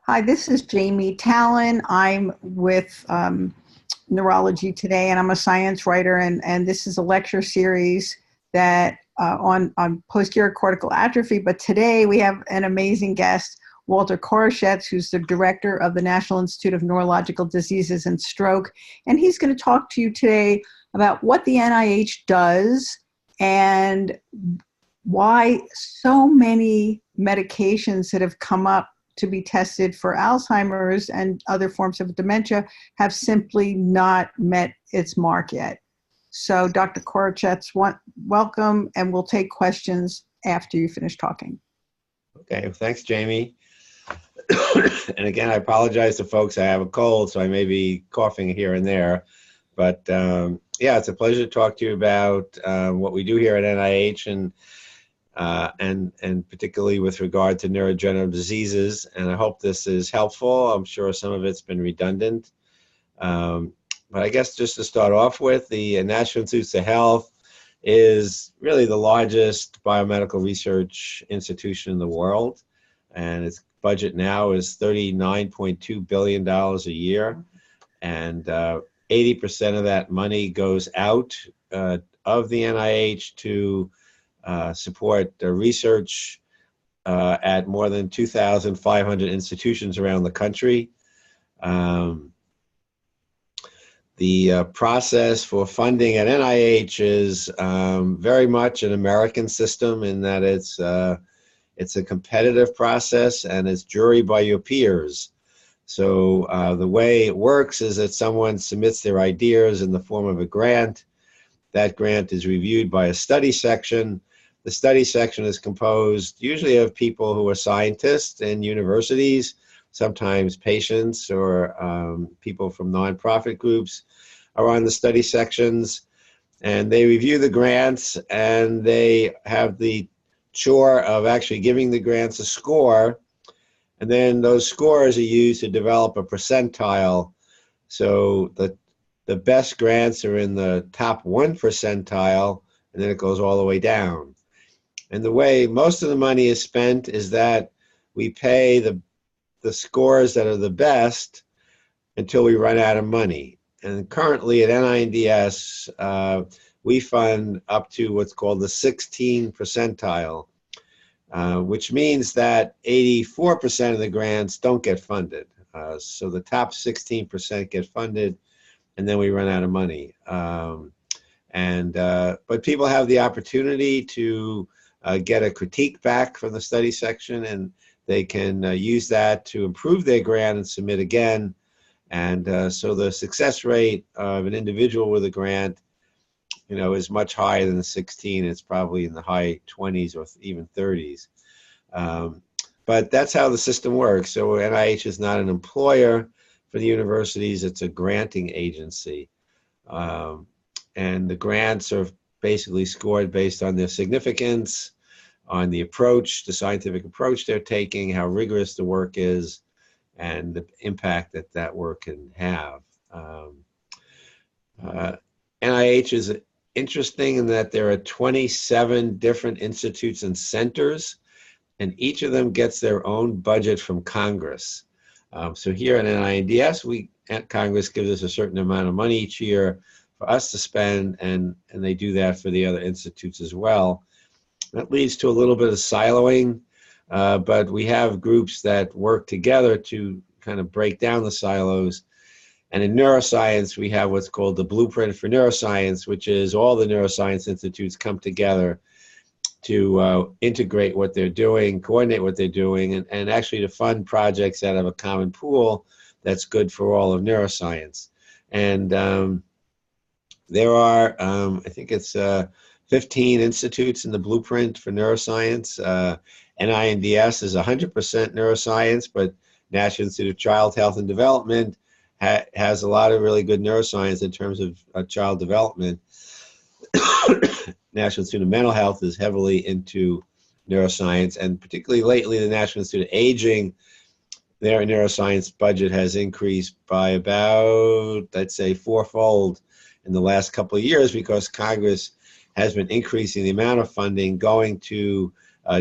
Hi, this is Jamie Talan. I'm with Neurology Today, and I'm a science writer, and this is a lecture series that on posterior cortical atrophy. But today we have an amazing guest, Walter Koroshetz, who's the director of the National Institute of Neurological Diseases and Stroke, and he's going to talk to you today about what the NIH does and why so many medications that have come up to be tested for Alzheimer's and other forms of dementia have simply not met its mark yet. So Dr. Koroshetz, welcome, and we'll take questions after you finish talking. Okay, thanks, Jamie. And again, I apologize to folks. I have a cold, so I may be coughing here and there. But yeah, it's a pleasure to talk to you about what we do here at NIH and particularly with regard to neurodegenerative diseases. And I hope this is helpful. I'm sure some of it's been redundant. But I guess just to start off with, the National Institutes of Health is really the largest biomedical research institution in the world. And its budget now is $39.2 billion a year. And 80% of that money goes out of the NIH to support research at more than 2,500 institutions around the country. The process for funding at NIH is very much an American system in that it's a competitive process and it's jury by your peers. So the way it works is that someone submits their ideas in the form of a grant. That grant is reviewed by a study section. The study section is composed usually of people who are scientists in universities, sometimes patients or people from nonprofit groups are on the study sections. And they review the grants and they have the chore of actually giving the grants a score. And then those scores are used to develop a percentile. So the best grants are in the top 1 percentile, and then it goes all the way down. And the way most of the money is spent is that we pay the scores that are the best until we run out of money. And currently at NINDS, we fund up to what's called the 16 percentile, which means that 84% of the grants don't get funded. So the top 16% get funded, and then we run out of money. But people have the opportunity to get a critique back from the study section, and they can use that to improve their grant and submit again. And so the success rate of an individual with a grant, is much higher than the 16. It's probably in the high 20s or even 30s. But that's how the system works. So NIH is not an employer for the universities. It's a granting agency. And the grants are basically scored based on their significance, on the approach, the scientific approach they're taking, how rigorous the work is, and the impact that work can have. NIH is interesting in that there are 27 different institutes and centers, and each of them gets their own budget from Congress. So here at NINDS, Congress gives us a certain amount of money each year for us to spend, and they do that for the other institutes as well. That leads to a little bit of siloing, but we have groups that work together to kind of break down the silos. And in neuroscience, we have what's called the Blueprint for Neuroscience, which is all the neuroscience institutes come together to integrate what they're doing, coordinate what they're doing, and actually to fund projects out of a common pool that's good for all of neuroscience. And there are, I think it's 15 institutes in the Blueprint for Neuroscience. NINDS is 100% neuroscience, but National Institute of Child Health and Development has a lot of really good neuroscience in terms of child development. National Institute of Mental Health is heavily into neuroscience, and particularly lately the National Institute of Aging, their neuroscience budget has increased by about, let's say, 4-fold in the last couple of years because Congress has been increasing the amount of funding going to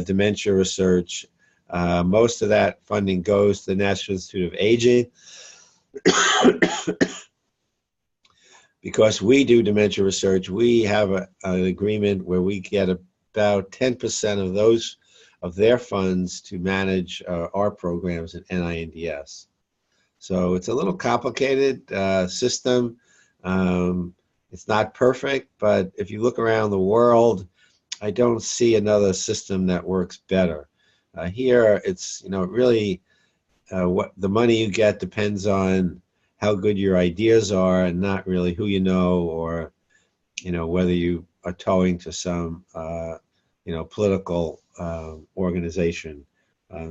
dementia research Most of that funding goes to the National Institute of Aging. Because we do dementia research, we have an agreement where we get about 10% of their funds to manage our programs at NINDS. So it's a little complicated system. It's not perfect, but if you look around the world, I don't see another system that works better. Here, it's really what the money you get depends on how good your ideas are, and not really who you know, or whether you are towing to some political organization.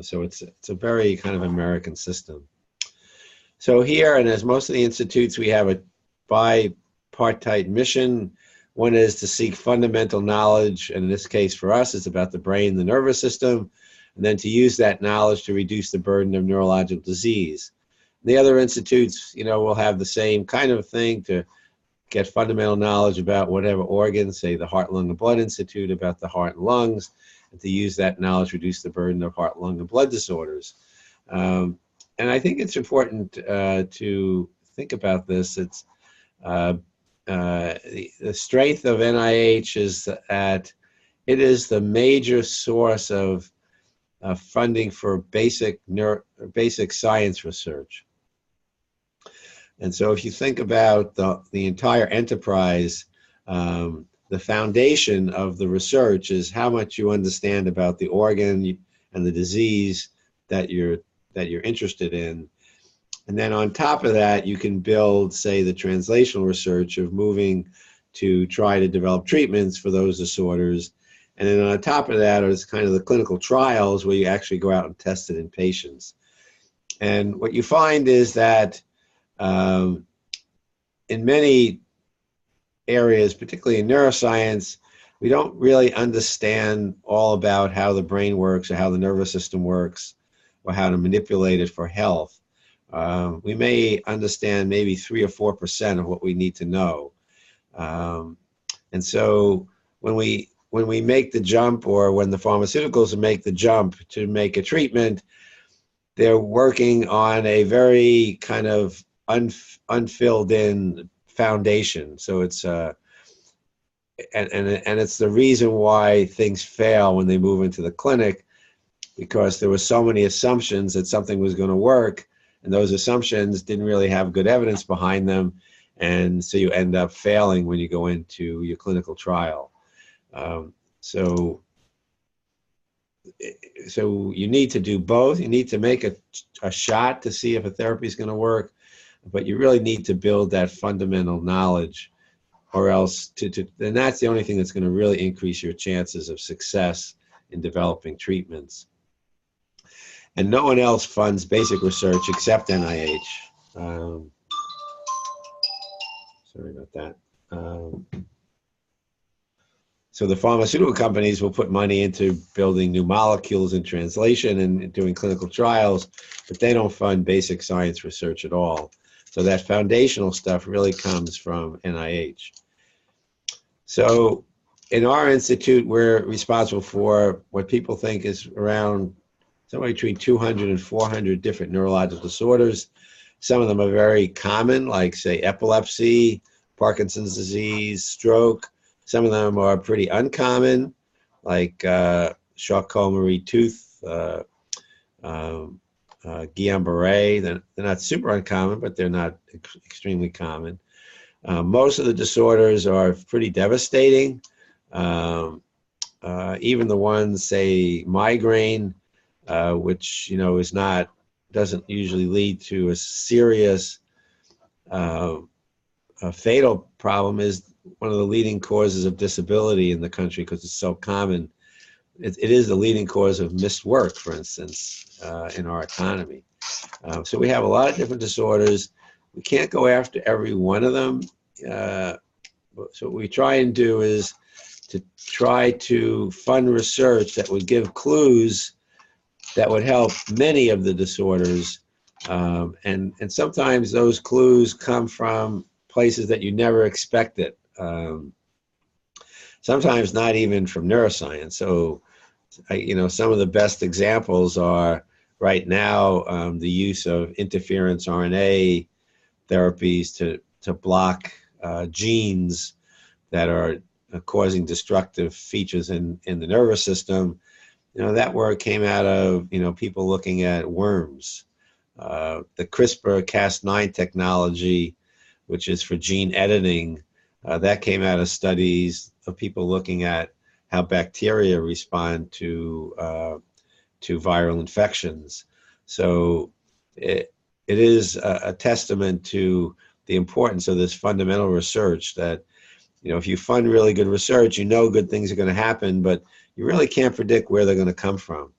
So it's a very kind of American system. So here, and as most of the institutes, we have a bipartite mission. One is to seek fundamental knowledge, and in this case for us, it's about the brain, the nervous system, and then to use that knowledge to reduce the burden of neurological disease. The other institutes, will have the same kind of thing, to get fundamental knowledge about whatever organ, say the Heart, Lung, and Blood Institute, about the heart and lungs, and to use that knowledge to reduce the burden of heart, lung, and blood disorders. And I think it's important to think about this. It's the strength of NIH is that it is the major source of funding for basic science research. And so if you think about the entire enterprise, the foundation of the research is how much you understand about the organ and the disease that you're interested in. And then on top of that, you can build, say, the translational research of moving to try to develop treatments for those disorders. And then on top of that is kind of the clinical trials where you actually go out and test it in patients. And what you find is that in many areas, particularly in neuroscience, we don't really understand all about how the brain works or how the nervous system works or how to manipulate it for health. We may understand maybe 3 or 4% of what we need to know. And so when we make the jump, or when the pharmaceuticals make the jump to make a treatment, they're working on a very kind of unfilled in foundation. So it's and it's the reason why things fail when they move into the clinic, because there were so many assumptions that something was going to work, and those assumptions didn't really have good evidence behind them, and so you end up failing when you go into your clinical trial. So you need to do both. You need to make a shot to see if a therapy is going to work, but you really need to build that fundamental knowledge, or else and that's the only thing that's going to really increase your chances of success in developing treatments. And no one else funds basic research except NIH. Sorry about that. So the pharmaceutical companies will put money into building new molecules in translation and doing clinical trials, but they don't fund basic science research at all. So that foundational stuff really comes from NIH. So in our institute, we're responsible for what people think is around somewhere between 200 and 400 different neurological disorders. Some of them are very common, like, say, epilepsy, Parkinson's disease, stroke. Some of them are pretty uncommon, like Charcot-Marie Tooth, Guillain-Barré. They're not super uncommon, but they're not extremely common. Most of the disorders are pretty devastating. Even the ones, say, migraine, which doesn't usually lead to a serious fatal problem, is one of the leading causes of disability in the country because it's so common. It is the leading cause of missed work, for instance, in our economy. So we have a lot of different disorders. We can't go after every one of them. So what we try and do is to try to fund research that would give clues that would help many of the disorders. And sometimes those clues come from places that you never expected. Sometimes not even from neuroscience. So some of the best examples are right now the use of interference RNA therapies to block genes that are causing destructive features in the nervous system. That work came out of people looking at worms. The CRISPR-Cas9 technology, which is for gene editing, that came out of studies of people looking at how bacteria respond to viral infections. So it is a testament to the importance of this fundamental research that, if you fund really good research, good things are going to happen, but you really can't predict where they're going to come from.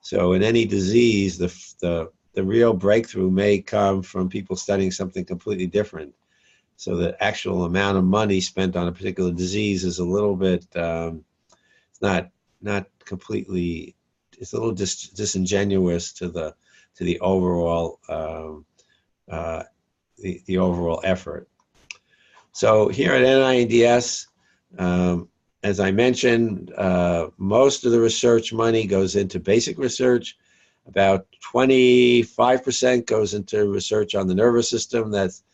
So in any disease, the real breakthrough may come from people studying something completely different. So the actual amount of money spent on a particular disease is a little bit, it's not completely, it's a little disingenuous to the overall the overall effort. So here at NINDS, as I mentioned, most of the research money goes into basic research. About 25% goes into research on the nervous system that's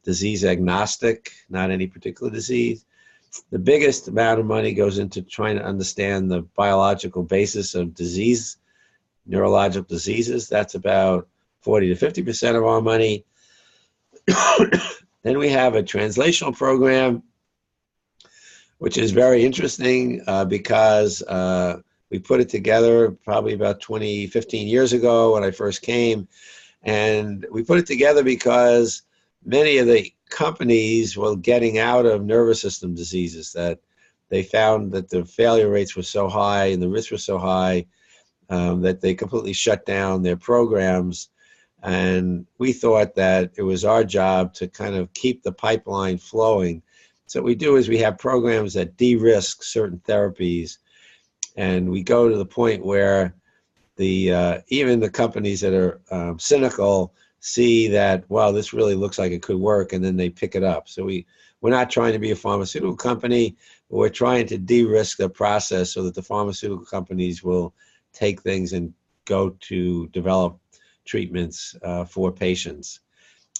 disease agnostic, not any particular disease. The biggest amount of money goes into trying to understand the biological basis of disease, neurological diseases. That's about 40 to 50% of our money. Then we have a translational program, which is very interesting because we put it together probably about 15 years ago when I first came. And we put it together because many of the companies were getting out of nervous system diseases, that they found that the failure rates were so high and the risks were so high that they completely shut down their programs. And we thought that it was our job to kind of keep the pipeline flowing. So what we do is we have programs that de-risk certain therapies, and we go to the point where even the companies that are cynical see that, wow, this really looks like it could work, and then they pick it up. So we're not trying to be a pharmaceutical company, but we're trying to de-risk the process so that the pharmaceutical companies will take things and go to develop treatments for patients.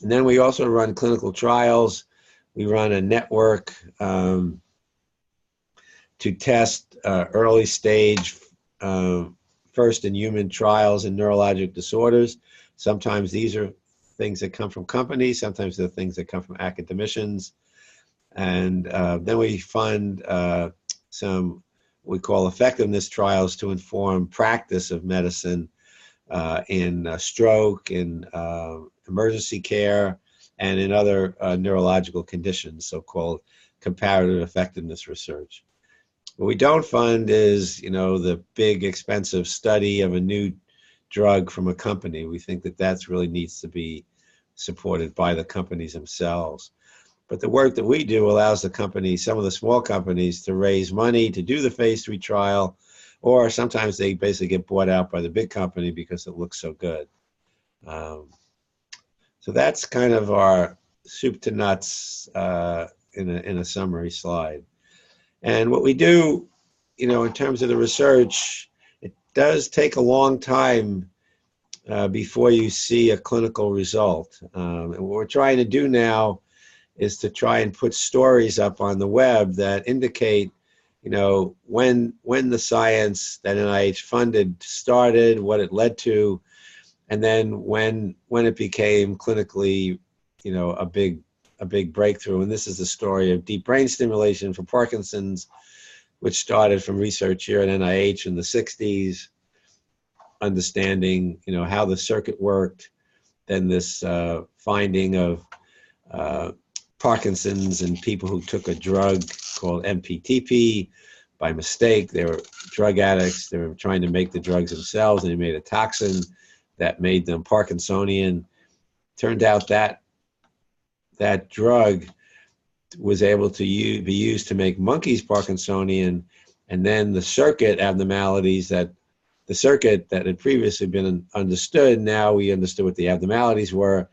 And then we also run clinical trials. We run a network to test early stage first in human trials in neurologic disorders. Sometimes these are things that come from companies, sometimes they're things that come from academicians. And then we fund some we call effectiveness trials to inform practice of medicine in stroke, in emergency care, and in other neurological conditions, so-called comparative effectiveness research. What we don't fund is, the big expensive study of a new drug from a company. We think that that's really needs to be supported by the companies themselves. But the work that we do allows the companies, some of the small companies, to raise money to do the phase 3 trial, or sometimes they basically get bought out by the big company because it looks so good. So that's kind of our soup to nuts in a summary slide. And what we do, in terms of the research, it does take a long time before you see a clinical result. And what we're trying to do now is to try and put stories up on the web that indicate, when the science that NIH funded started, what it led to, and then when it became clinically, a big breakthrough. And this is the story of deep brain stimulation for Parkinson's, which started from research here at NIH in the 60s, understanding, how the circuit worked. Then this finding of Parkinson's in people who took a drug called MPTP by mistake. They were drug addicts. They were trying to make the drugs themselves, and they made a toxin that made them Parkinsonian. Turned out that that drug was able to be used to make monkeys Parkinsonian, and then the circuit abnormalities the circuit that had previously been understood, now we understood what the abnormalities were,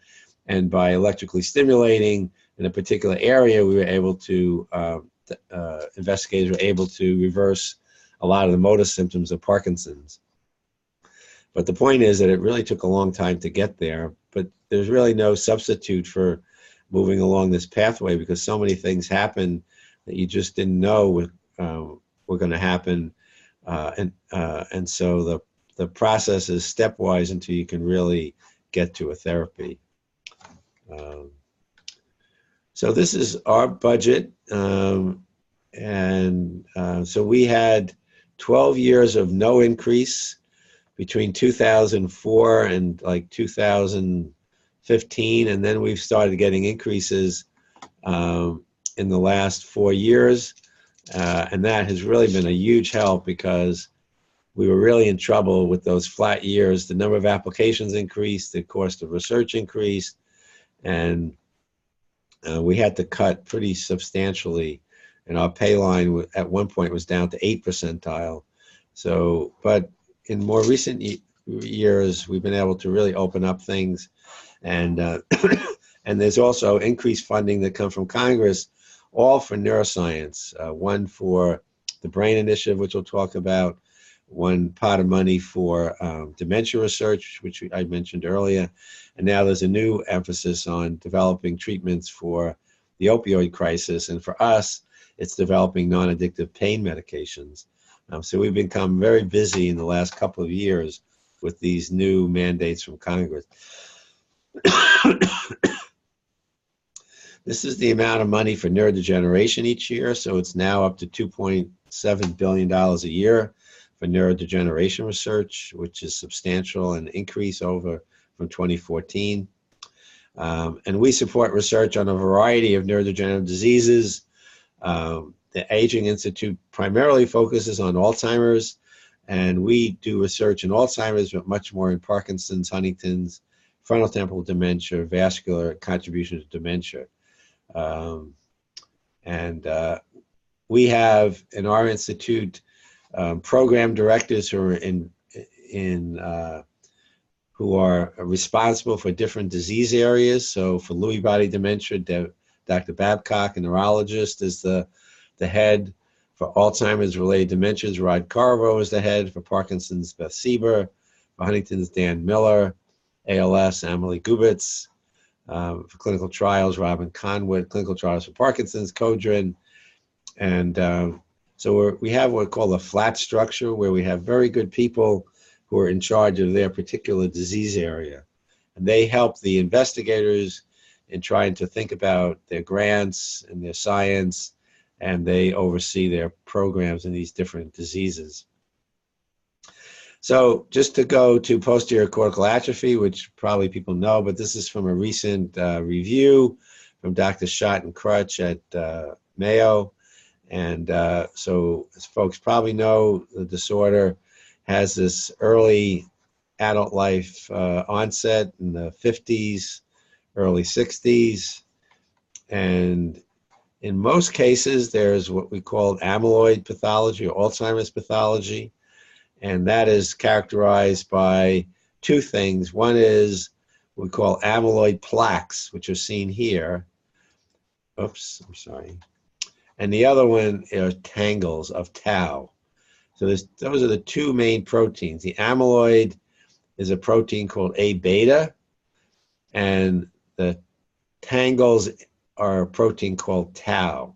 and by electrically stimulating in a particular area, we were able to, investigators were able to reverse a lot of the motor symptoms of Parkinson's. But the point is that it really took a long time to get there, but there's really no substitute for moving along this pathway because so many things happen that you just didn't know were going to happen. And so the process is stepwise until you can really get to a therapy. So this is our budget. So we had 12 years of no increase between 2004 and like 2015, and then we've started getting increases in the last 4 years, and that has really been a huge help because we were really in trouble with those flat years. The number of applications increased, the cost of research increased, and we had to cut pretty substantially, and our pay line at one point was down to 8th percentile. So, but in more recent years, we've been able to really open up things, and and there's also increased funding that comes from Congress, all for neuroscience. One for the Brain Initiative, which we'll talk about, one pot of money for dementia research, which I mentioned earlier, and now there's a new emphasis on developing treatments for the opioid crisis, and for us, it's developing non-addictive pain medications. So we've become very busy in the last couple of years with these new mandates from Congress. This is the amount of money for neurodegeneration each year. So it's now up to $2.7 billion a year for neurodegeneration research, which is substantial, an increase over from 2014. And we support research on a variety of neurodegenerative diseases. The Aging Institute primarily focuses on Alzheimer's, and we do research in Alzheimer's, but much more in Parkinson's, Huntington's, frontotemporal dementia, vascular contribution to dementia. We have in our institute program directors who are who are responsible for different disease areas. So for Lewy body dementia, Dr. Babcock, a neurologist, is the head. For Alzheimer's related dementias, Rod Carvo is the head. For Parkinson's, Beth Sieber. For Huntington's, Dan Miller. ALS, Amelie Gubitz. For clinical trials, Robin Conway. Clinical trials for Parkinson's, Kodrin. And so we have what's called a flat structure, where we have very good people who are in charge of their particular disease area. And they help the investigators in trying to think about their grants and their science, and they oversee their programs in these different diseases. So just to go to posterior cortical atrophy, which probably people know, but this is from a recent review from Dr. Schott and Crutch at Mayo. And so as folks probably know, the disorder has this early adult life onset in the 50s, early 60s. And in most cases, there's what we call amyloid pathology or Alzheimer's pathology. And that is characterized by two things. One is what we call amyloid plaques, which are seen here. Oops, I'm sorry. And the other one are tangles of tau. So those are the two main proteins. The amyloid is a protein called A beta, and the tangles are a protein called tau.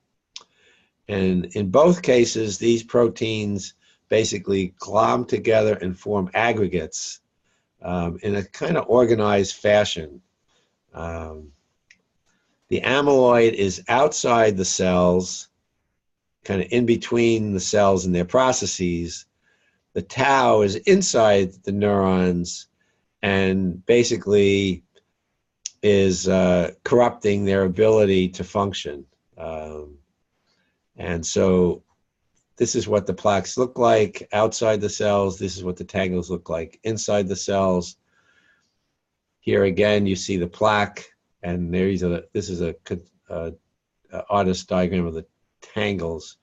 And in both cases, these proteins basically glom together and form aggregates in a kind of organized fashion. The amyloid is outside the cells, kind of in between the cells and their processes. The tau is inside the neurons and basically is corrupting their ability to function. And so this is what the plaques look like outside the cells. This is what the tangles look like inside the cells. Here again, you see the plaque, and this is a artist diagram of the tangles.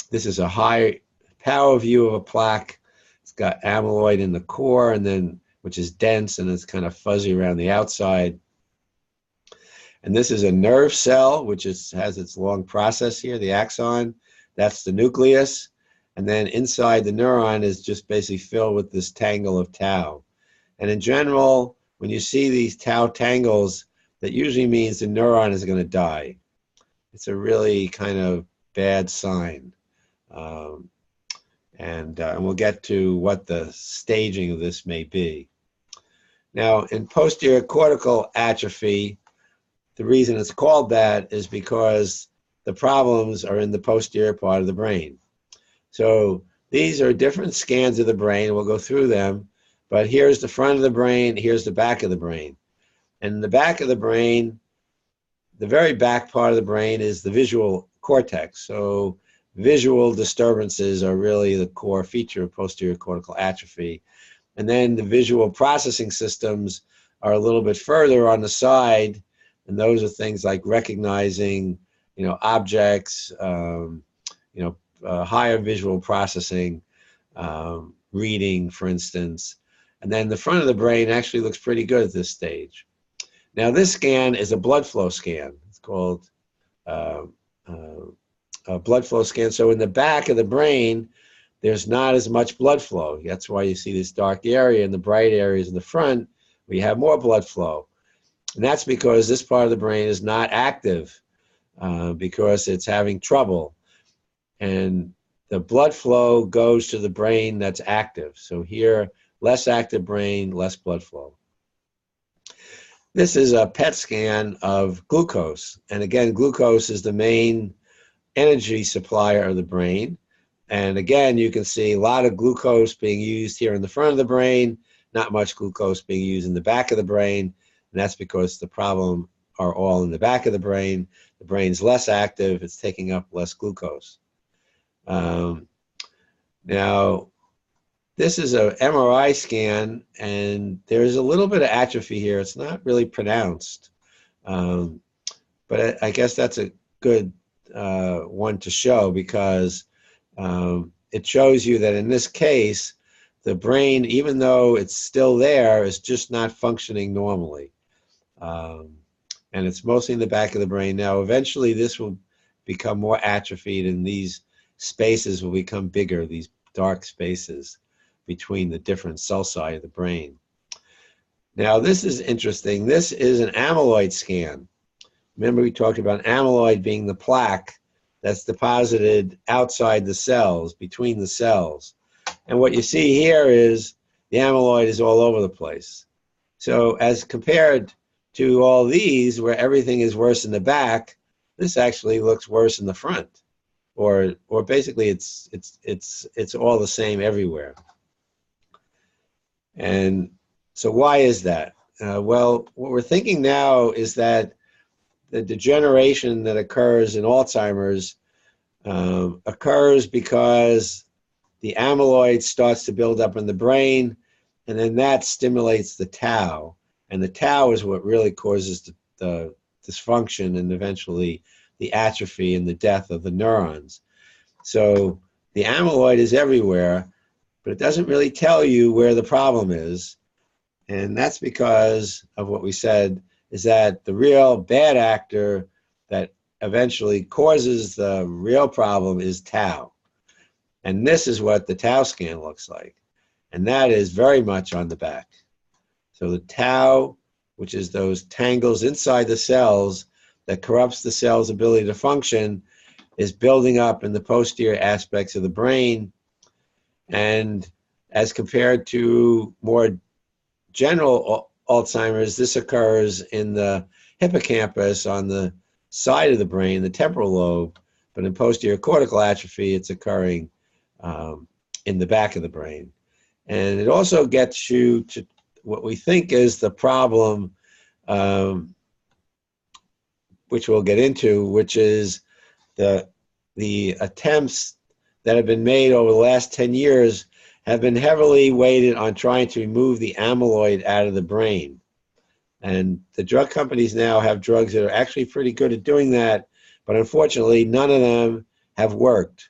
This is a high power view of a plaque. It's got amyloid in the core, and then which is dense and it's kind of fuzzy around the outside. And this is a nerve cell, which has its long process here, the axon. That's the nucleus. and then inside the neuron is just basically filled with this tangle of tau. And in general, when you see these tau tangles, that usually means the neuron is going to die. It's a really kind of bad sign. And we'll get to what the staging of this may be. Now, in posterior cortical atrophy, the reason it's called that is because the problems are in the posterior part of the brain. So these are different scans of the brain. We'll go through them. But here's the front of the brain. Here's the back of the brain. And in the back of the brain, the very back part of the brain is the visual cortex. So visual disturbances are really the core feature of posterior cortical atrophy. And then the visual processing systems are a little bit further on the side. And those are things like recognizing, objects, higher visual processing, reading, for instance. And then the front of the brain actually looks pretty good at this stage. Now, this scan is a blood flow scan. It's called a blood flow scan. So in the back of the brain, there's not as much blood flow. That's why you see this dark area and the bright areas in the front where you have more blood flow. And that's because this part of the brain is not active because it's having trouble. And the blood flow goes to the brain that's active. So here, less active brain, less blood flow. This is a PET scan of glucose. And again, glucose is the main energy supplier of the brain. And again, you can see a lot of glucose being used here in the front of the brain, not much glucose being used in the back of the brain. And that's because the problem are all in the back of the brain. The brain's less active, it's taking up less glucose. Now, this is an MRI scan, and there's a little bit of atrophy here. It's not really pronounced, but I guess that's a good one to show because it shows you that in this case, the brain, even though it's still there, is just not functioning normally. And it's mostly in the back of the brain. Now, eventually this will become more atrophied and these spaces will become bigger, these dark spaces between the different sulci of the brain. Now, this is interesting. This is an amyloid scan. Remember, we talked about amyloid being the plaque that's deposited outside the cells, between the cells. And what you see here is the amyloid is all over the place. So as compared to all these, where everything is worse in the back, this actually looks worse in the front. Or basically, it's all the same everywhere. And so why is that? Well, what we're thinking now is that the degeneration that occurs in Alzheimer's occurs because the amyloid starts to build up in the brain, and then that stimulates the tau. And the tau is what really causes the dysfunction and eventually the atrophy and the death of the neurons. So the amyloid is everywhere, but it doesn't really tell you where the problem is. And that's because of what we said, is that the real bad actor that eventually causes the real problem is tau. And this is what the tau scan looks like. And that is very much on the back. So the tau, which is those tangles inside the cells that corrupts the cell's ability to function, is building up in the posterior aspects of the brain. And as compared to more general Alzheimer's, this occurs in the hippocampus on the side of the brain, the temporal lobe. But in posterior cortical atrophy, it's occurring in the back of the brain. And it also gets you to what we think is the problem, which we'll get into, which is the attempts that have been made over the last 10 years have been heavily weighted on trying to remove the amyloid out of the brain. And the drug companies now have drugs that are actually pretty good at doing that, but unfortunately, none of them have worked.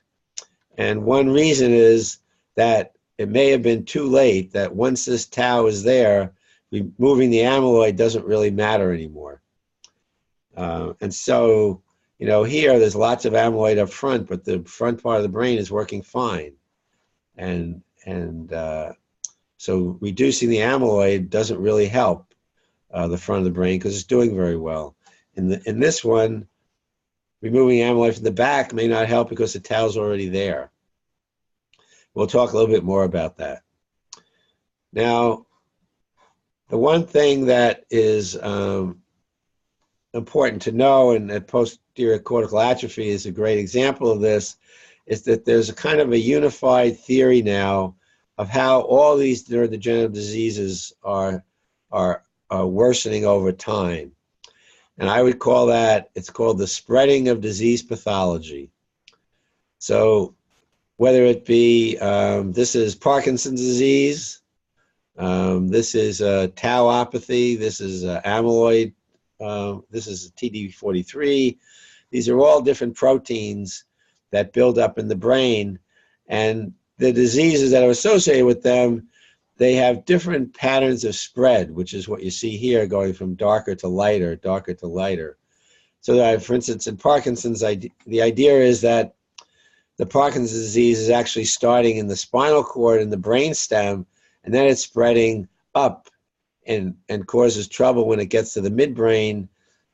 And one reason is that it may have been too late, that once this tau is there, removing the amyloid doesn't really matter anymore. And so you know, here there's lots of amyloid up front, but the front part of the brain is working fine. And so reducing the amyloid doesn't really help the front of the brain because it's doing very well. In this one, removing amyloid from the back may not help because the tau's already there. We'll talk a little bit more about that. Now, the one thing that is important to know, and that posterior cortical atrophy is a great example of this, is that there's a kind of a unified theory now of how all these neurodegenerative diseases are worsening over time. And I would call that, it's called the spreading of disease pathology. So whether it be, this is Parkinson's disease, this is tauopathy, this is amyloid, this is TDP-43. These are all different proteins that build up in the brain, and the diseases that are associated with them, they have different patterns of spread, which is what you see here, going from darker to lighter, darker to lighter. So that, for instance, in Parkinson's, the idea is that the Parkinson's disease is actually starting in the spinal cord and the brain stem, and then it's spreading up and causes trouble when it gets to the midbrain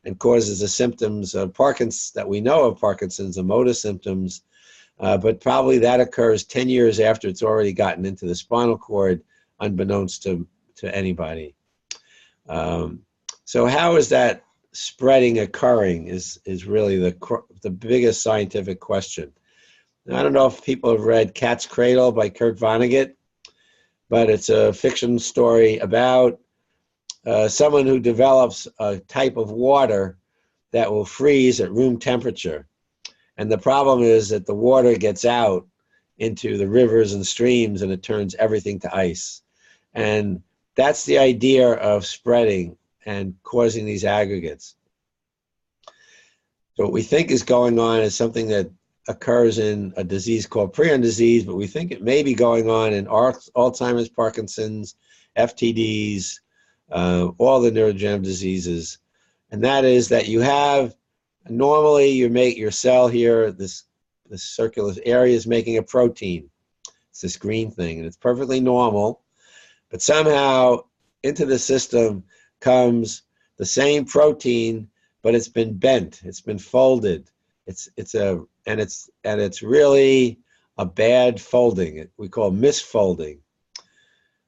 and causes the symptoms of Parkinson's that we know of Parkinson's, the motor symptoms, but probably that occurs 10 years after it's already gotten into the spinal cord, unbeknownst to anybody. So how is that spreading occurring is really the biggest scientific question. Now, I don't know if people have read Cat's Cradle by Kurt Vonnegut, but it's a fiction story about someone who develops a type of water that will freeze at room temperature. And the problem is that the water gets out into the rivers and streams and it turns everything to ice. And that's the idea of spreading and causing these aggregates. So what we think is going on is something that occurs in a disease called prion disease, but we think it may be going on in Alzheimer's, Parkinson's, FTDs, all the neurodegenerative diseases. And that is that you have, normally you make your cell here, this circular area is making a protein. It's this green thing, and it's perfectly normal. But somehow into the system comes the same protein, but it's been bent, it's been folded. It's really a bad folding. We call misfolding.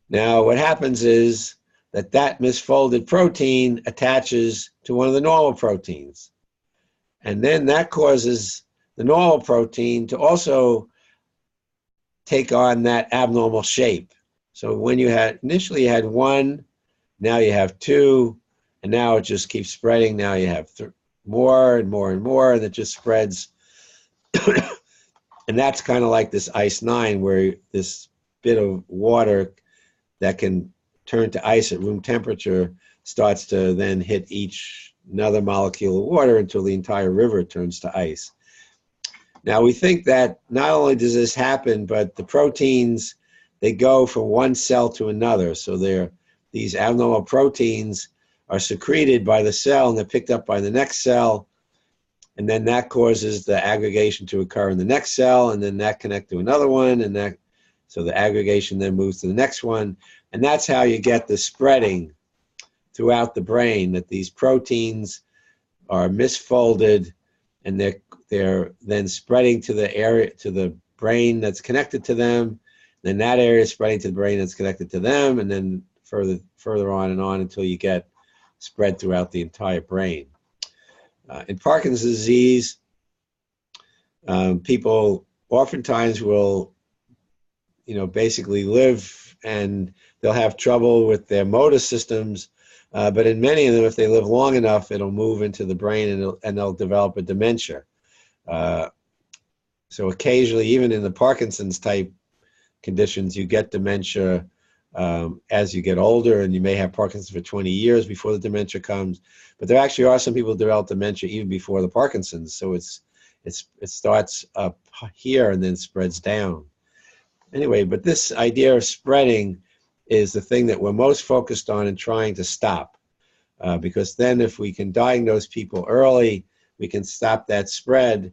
Now what happens is that misfolded protein attaches to one of the normal proteins. And then that causes the normal protein to also take on that abnormal shape. So when you initially you had one, now you have two, and now it just keeps spreading. Now you have more and more and more, and it just spreads. And that's kind of like this ice 9, where this bit of water that can turn to ice at room temperature starts to then hit another molecule of water until the entire river turns to ice. Now we think that not only does this happen, but the proteins, they go from one cell to another. So these abnormal proteins are secreted by the cell and they're picked up by the next cell. And then that causes the aggregation to occur in the next cell, and then that connect to another one, and so the aggregation then moves to the next one. And that's how you get the spreading throughout the brain, that these proteins are misfolded and they're then spreading to the area, to the brain that's connected to them. Then that area is spreading to the brain that's connected to them, and then further on and on until you get spread throughout the entire brain. In Parkinson's disease, people oftentimes will, basically live and they'll have trouble with their motor systems, but in many of them, if they live long enough, it'll move into the brain and they'll develop a dementia. So occasionally, even in the Parkinson's type conditions, you get dementia as you get older, and you may have Parkinson's for 20 years before the dementia comes. But there actually are some people who develop dementia even before the Parkinson's. So it starts up here and then spreads down. Anyway, but this idea of spreading is the thing that we're most focused on and trying to stop. Because then if we can diagnose people early, we can stop that spread.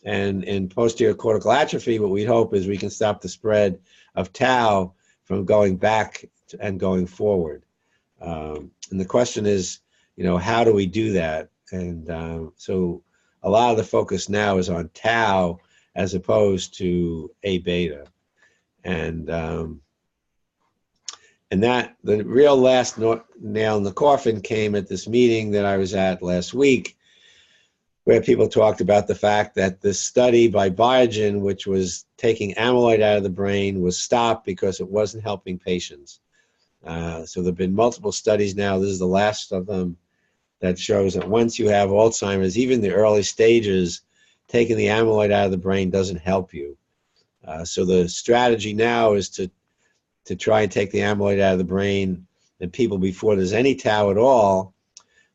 And in posterior cortical atrophy, what we hope is we can stop the spread of tau from going back and going forward. And the question is, how do we do that? And so a lot of the focus now is on tau as opposed to A beta. And that the real last nail in the coffin came at this meeting that I was at last week, where people talked about the fact that this study by Biogen, which was taking amyloid out of the brain, was stopped because it wasn't helping patients. So there have been multiple studies now. This is the last of them that shows that once you have Alzheimer's, even the early stages, taking the amyloid out of the brain doesn't help you. So the strategy now is to try and take the amyloid out of the brain in people before there's any tau at all.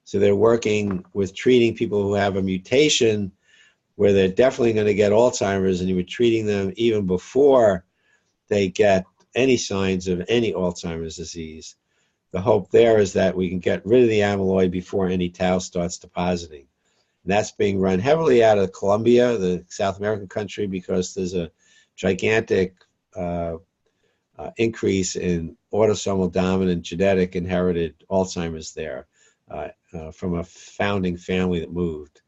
So they're working with treating people who have a mutation where they're definitely going to get Alzheimer's, and you were treating them even before they get any signs of any Alzheimer's disease. The hope there is that we can get rid of the amyloid before any tau starts depositing. And that's being run heavily out of Colombia, the South American country, because there's a gigantic increase in autosomal dominant genetic inherited Alzheimer's there. From a founding family that moved.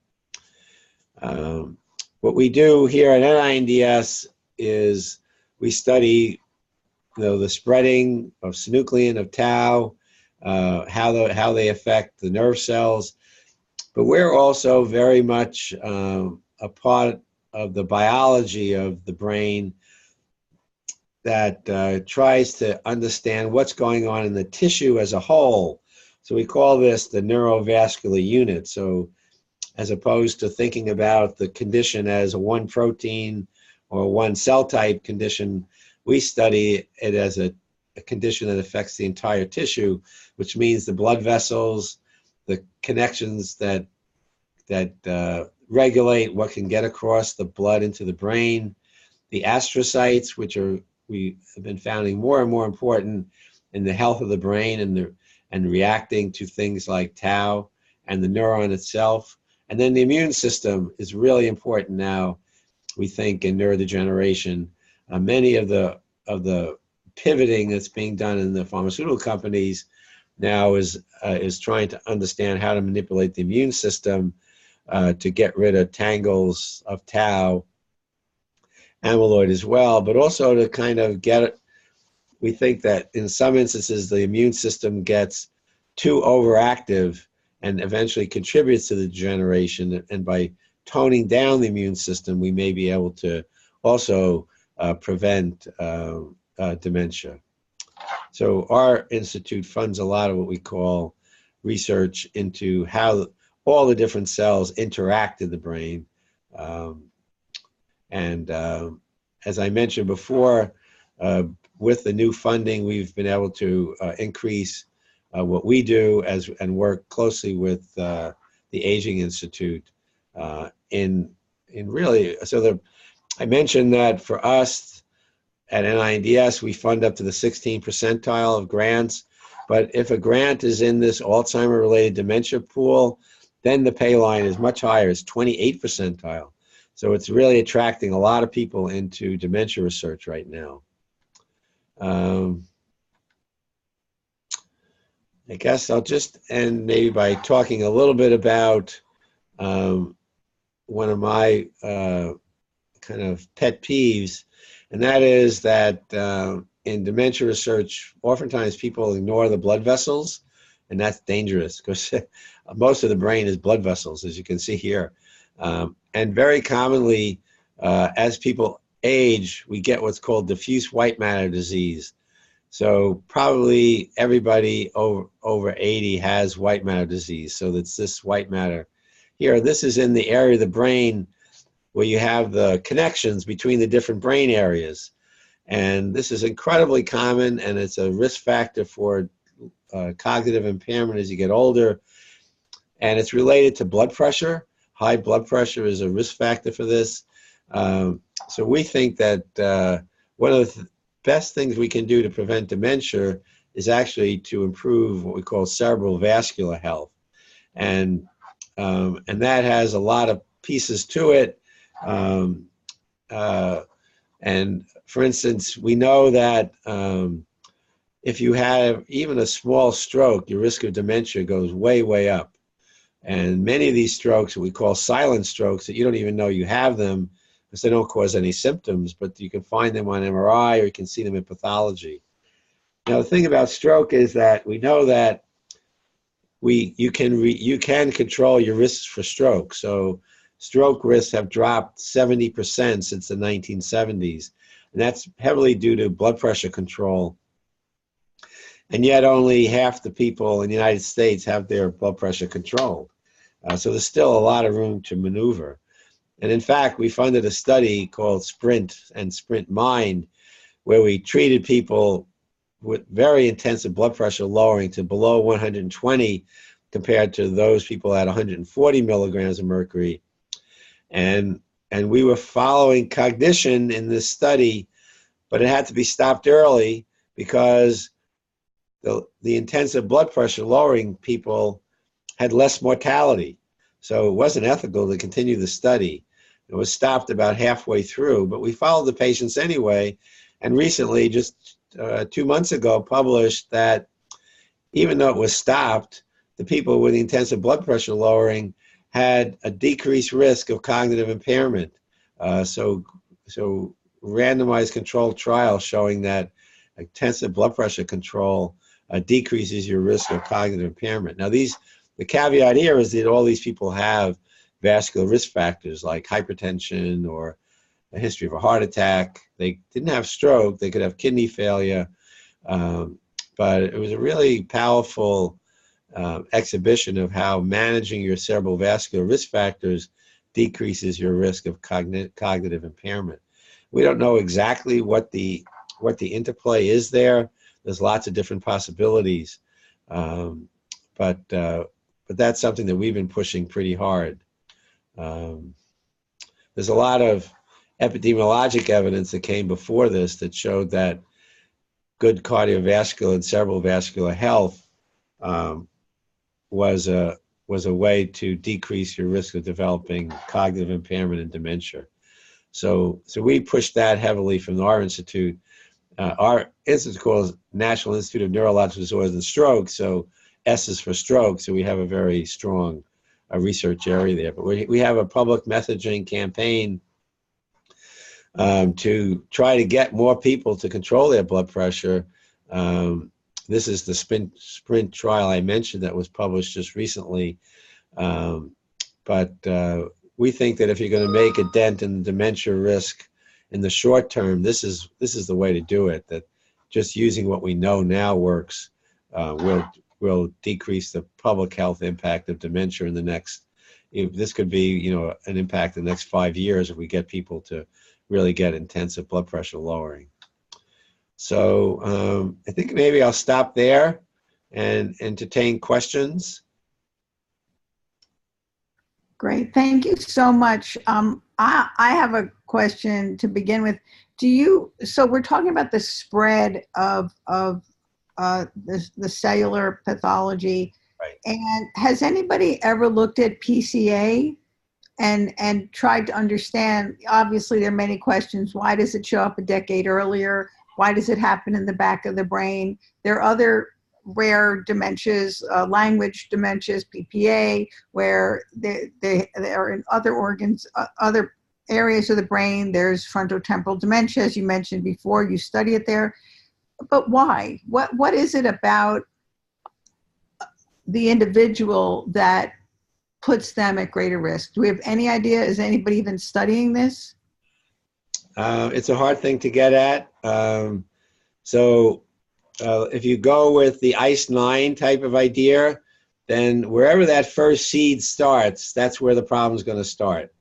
What we do here at NINDS is we study the spreading of synuclein, of tau, how they affect the nerve cells. But we're also very much a part of the biology of the brain that tries to understand what's going on in the tissue as a whole. So we call this the neurovascular unit. So as opposed to thinking about the condition as a one protein or one cell type condition, we study it as a condition that affects the entire tissue, which means the blood vessels, the connections that regulate what can get across the blood into the brain, the astrocytes, which we have been finding more and more important in the health of the brain and reacting to things like tau, and the neuron itself. And then the immune system is really important now, we think, in neurodegeneration. Many of the pivoting that's being done in the pharmaceutical companies now is trying to understand how to manipulate the immune system to get rid of tangles of tau, amyloid as well, but also to kind of get it. We think that in some instances the immune system gets too overactive and eventually contributes to the degeneration. And by toning down the immune system, we may be able to also prevent dementia. So our institute funds a lot of what we call research into how all the different cells interact in the brain. As I mentioned before, with the new funding, we've been able to increase what we do and work closely with the Aging Institute in really. So I mentioned that for us at NINDS, we fund up to the 16th percentile of grants. But if a grant is in this Alzheimer-related dementia pool, then the pay line is much higher. It's 28th percentile. So it's really attracting a lot of people into dementia research right now. I guess I'll just end maybe by talking a little bit about one of my kind of pet peeves, and that is that in dementia research, oftentimes people ignore the blood vessels, and that's dangerous because most of the brain is blood vessels, as you can see here. And very commonly, as people age, we get what's called diffuse white matter disease. So probably everybody over 80 has white matter disease. So that's this white matter here. This is in the area of the brain where you have the connections between the different brain areas. And this is incredibly common, and it's a risk factor for cognitive impairment as you get older. And it's related to blood pressure. High blood pressure is a risk factor for this. So we think that one of the best things we can do to prevent dementia is actually to improve what we call cerebral vascular health. And and that has a lot of pieces to it. And for instance, we know that if you have even a small stroke, your risk of dementia goes way, way up. And many of these strokes we call silent strokes, that you don't even know you have them because they don't cause any symptoms, but you can find them on MRI or you can see them in pathology. Now, the thing about stroke is that we know that you can control your risks for stroke. So stroke risks have dropped 70% since the 1970s, and that's heavily due to blood pressure control. And yet only half the people in the United States have their blood pressure controlled. So there's still a lot of room to maneuver. And in fact, we funded a study called Sprint and Sprint Mind, where we treated people with very intensive blood pressure lowering to below 120 compared to those people at 140 milligrams of mercury. And we were following cognition in this study, but it had to be stopped early because the intensive blood pressure lowering people had less mortality. So it wasn't ethical to continue the study. It was stopped about halfway through, but we followed the patients anyway. And recently, just 2 months ago, published that even though it was stopped, the people with the intensive blood pressure lowering had a decreased risk of cognitive impairment. So randomized controlled trial showing that intensive blood pressure control decreases your risk of cognitive impairment. Now, the caveat here is that all these people have vascular risk factors like hypertension or a history of a heart attack. They didn't have stroke. They could have kidney failure. But it was a really powerful exhibition of how managing your cerebral vascular risk factors decreases your risk of cognitive impairment. We don't know exactly what the interplay is there. There's lots of different possibilities. But that's something that we've been pushing pretty hard. There's a lot of epidemiologic evidence that came before this that showed that good cardiovascular and cerebral vascular health was a way to decrease your risk of developing cognitive impairment and dementia. So we pushed that heavily from our institute. Our institute is called National Institute of Neurological Disorders and Stroke, so S is for stroke, so we have a very strong research area there. But we have a public messaging campaign to try to get more people to control their blood pressure. This is the Sprint trial I mentioned that was published just recently. But we think that if you're going to make a dent in dementia risk in the short term, this is the way to do it. That just using what we know now works will decrease the public health impact of dementia in the next. This could be an impact in the next 5 years if we get people to really get intensive blood pressure lowering. So I think maybe I'll stop there and entertain questions. Great, thank you so much. I have a question to begin with. So we're talking about the spread of the cellular pathology, right? And has anybody ever looked at PCA and tried to understand? Obviously, there are many questions. Why does it show up a decade earlier? Why does it happen in the back of the brain? There are other rare dementias, language dementias, PPA, where they are in other organs, other areas of the brain. There's frontotemporal dementia, as you mentioned before. You study it there. But why? What is it about the individual that puts them at greater risk? Do we have any idea? Is anybody even studying this? It's a hard thing to get at. If you go with the ICE9 type of idea, then wherever that first seed starts, that's where the problem is going to start.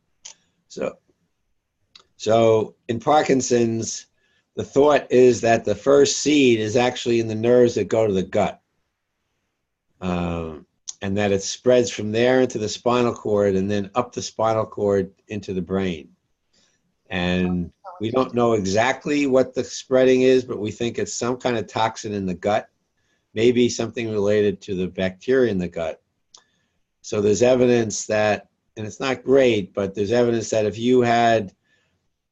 So in Parkinson's, the thought is that the first seed is actually in the nerves that go to the gut, and that it spreads from there into the spinal cord and then up the spinal cord into the brain. And we don't know exactly what the spreading is, but we think it's some kind of toxin in the gut, maybe something related to the bacteria in the gut. So there's evidence that, and it's not great, but there's evidence that if you had